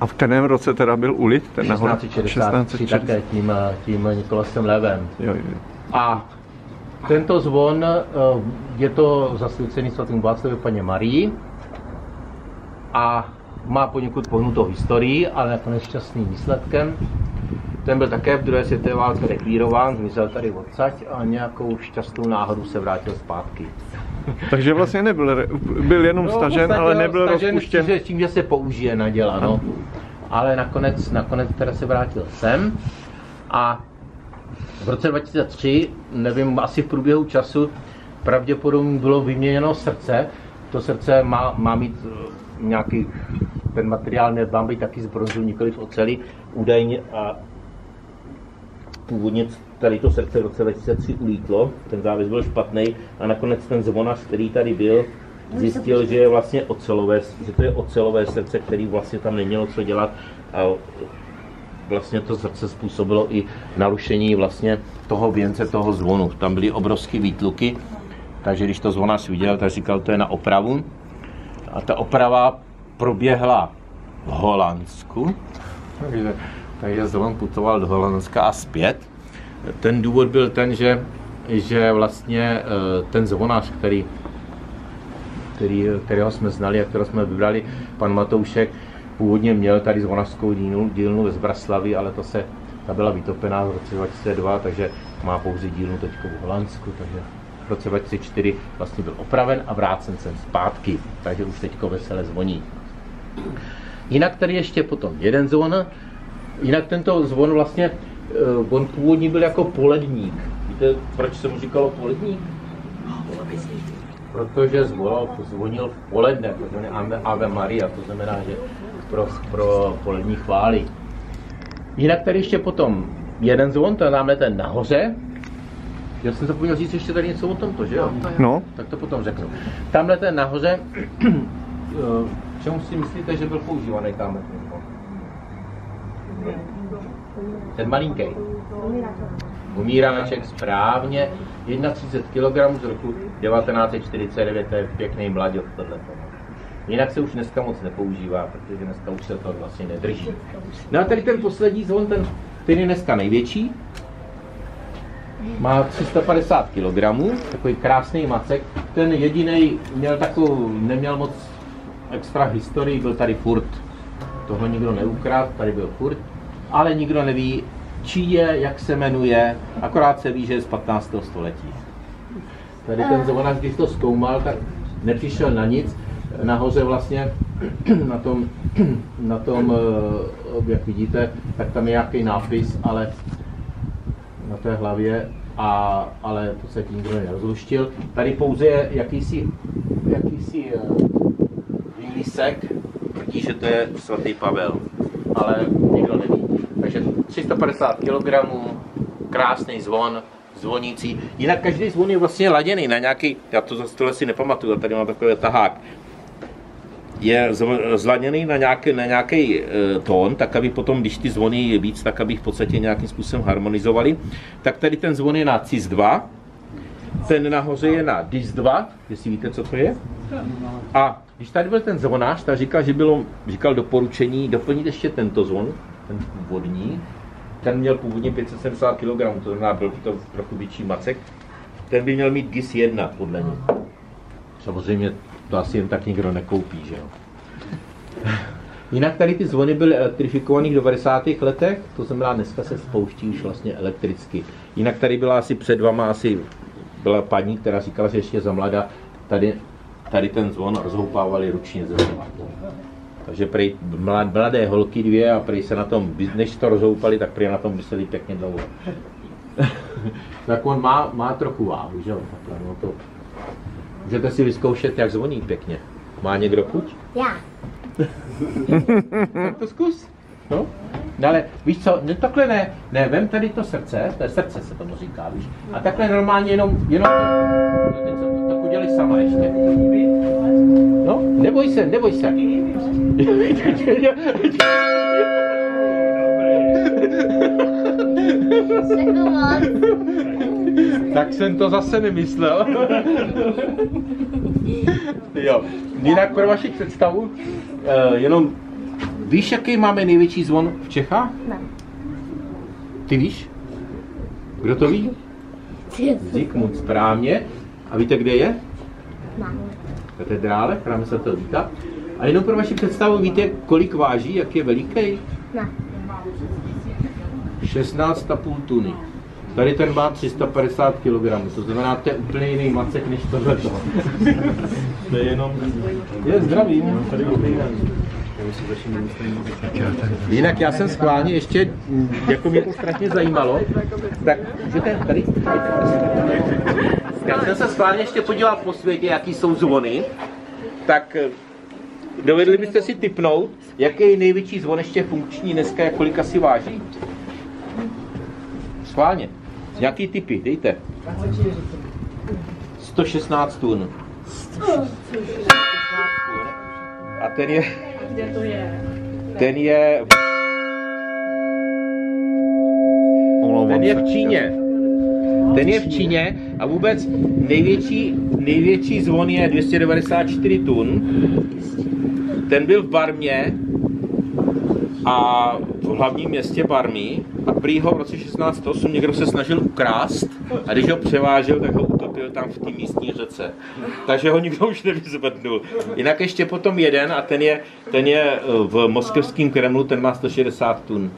A v kterém roce teda byl ulit? 1663 také tím Nikolasem Levem. A tento zvon je to zasvěcený svatému Václavu Panně Marii a má poněkud pohnutou historii, ale nakonec šťastným výsledkem. Ten byl také v druhé světové válce rekvírován, zmizel tady odsaď a nějakou šťastnou náhodou se vrátil zpátky. Takže vlastně byl jenom stažen, ale nebyl rozpuštěn. S tím, že se použije na děla, no. Ale nakonec teda se vrátil sem a v roce 2003, nevím, asi v průběhu času, pravděpodobně bylo vyměněno srdce. To srdce má mít nějaký, ten materiál má být taky z bronzu, nikoli v oceli, údajně, a původně tady to srdce v roce 2003 ulítlo, ten závěs byl špatný a nakonec ten zvonař, který tady byl, zjistil, že je vlastně ocelové, že to je ocelové srdce, který vlastně tam nemělo co dělat a vlastně to srdce způsobilo i narušení vlastně toho věnce, toho zvonu. Tam byly obrovské výtluky, takže když to zvonař viděl, tak říkal, to je na opravu. A ta oprava proběhla v Holandsku, takže zvon putoval do Holandska a zpět. Ten důvod byl ten, že vlastně ten zvonař, kterého jsme znali a kterého jsme vybrali, pan Matoušek, původně měl tady zvonařskou dílnu ve Zbraslavi, ale ta byla vytopená v roce 2002, takže má pouze dílnu teď v Holandsku, takže v roce 2004 vlastně byl opraven a vrácen sem zpátky, takže už teďko vesele zvoní. Jinak tady ještě potom jeden zvon, jinak tento zvon vlastně, on původně byl jako poledník. Víte, proč se mu říkalo poledník? Protože zvonil v poledne, protože Ave Maria, to znamená, že pro polední chvály. Jinak tady ještě potom jeden zvon, to je tamhle ten nahoře. Já jsem zapomněl říct ještě tady něco o tomto, že jo? No. Tak to potom řeknu. Tamhle ten nahoře, čemu si myslíte, že byl používaný tamhle? Ten malinký. Umíráček, správně, 31 kg z roku 1949, to je pěkný mladěch tohleto. Jinak se už dneska moc nepoužívá, protože dneska už se to vlastně nedrží. No a tady ten poslední zvon, ten je dneska největší, má 350 kg, takový krásný macek. Ten jediný neměl moc extra historii, byl tady furt. Toho nikdo neukradl, tady byl furt, ale nikdo neví, čí je, jak se jmenuje, akorát se ví, že je z 15. století. Tady ten zvonař, když to zkoumal, tak nepřišel na nic. Nahoře vlastně na tom, jak vidíte, tak tam je nějaký nápis, ale na té hlavě, ale to se nikdo nerozluštil. Tady pouze je jakýsi výlisek, protože to je svatý Pavel, ale nikdo neví. Takže 350 kg, krásný zvon, zvonící. Jinak každý zvon je vlastně laděný na nějaký, já to za stole si nepamatuju, tady mám takový tahák. Je zladěný na nějaký tón, tak aby potom, když ty zvony je víc, tak aby v podstatě nějakým způsobem harmonizovali. Tak tady ten zvon je na cis 2, ten nahoře je na dis 2, jestli víte, co to je. A když tady byl ten zvonář, tak říkal doporučení doplnit ještě tento zvon, ten původní. Ten měl původně 570 kg, to znamená, byl to trochu větší macek. Ten by měl mít GIS 1 podle něj. Samozřejmě to asi jen tak nikdo nekoupí, že jo. Jinak tady ty zvony byly elektrifikovaný v 90. letech, to znamená, dneska se spouští už vlastně elektricky. Jinak tady byla asi před vama, byla paní, která říkala, že ještě za mlada tady ten zvon rozhoupávali ručně ze zema. Takže prej mladé holky dvě a prej se na tom, než to rozhoupali, tak prej na tom vyseli pěkně dlouho. Tak on má trochu váhu, že jo? No to můžete si vyzkoušet, jak zvoní pěkně. Má někdo chuť? Já. Tak to zkus. No? Ale víš co, takhle ne, vem tady to srdce se tomu říká, víš? A takhle normálně jenom teď jsem to udělali sama ještě. No, neboj se. Tak jsem to zase nemyslel. Jo. Jinak pro vaši představu, jenom Víš, jaký máme největší zvon v Čechách? Ne. Ty víš? Kdo to ví? Zikmund, správně. A víte, kde je? V katedrále, chrám svatého Víta. A jenom pro vaši představu, víte, kolik váží, jak je veliký? Ne. 16,5 tuny. Tady ten má 350 kg, to znamená, to je úplně jiný macek než tohleto. To je jenom... Je zdravý. Jinak já jsem schválně ještě, jako mě to strašně zajímalo, tak můžete tady? Já jsem se schválně ještě podíval po světě, jaký jsou zvony, tak dovedli byste si tipnout, jaký je největší zvon ještě funkční dneska, jak kolik asi váží? Schválně. Nějaký tipy, dejte. 116 tun. 116 tun. A ten je... Kde to je? Ten je v Číně. Ten je v Číně a vůbec největší zvon je 294 tun. Ten byl v Barmě a v hlavním městě Barmy a prý ho v roce 1608 někdo se snažil ukrást a když ho převážel, tak ho utopil tam v té místní řece. Takže ho nikdo už nevyzvednul. Jinak ještě potom jeden a ten je v moskevském Kremlu, ten má 160 tun.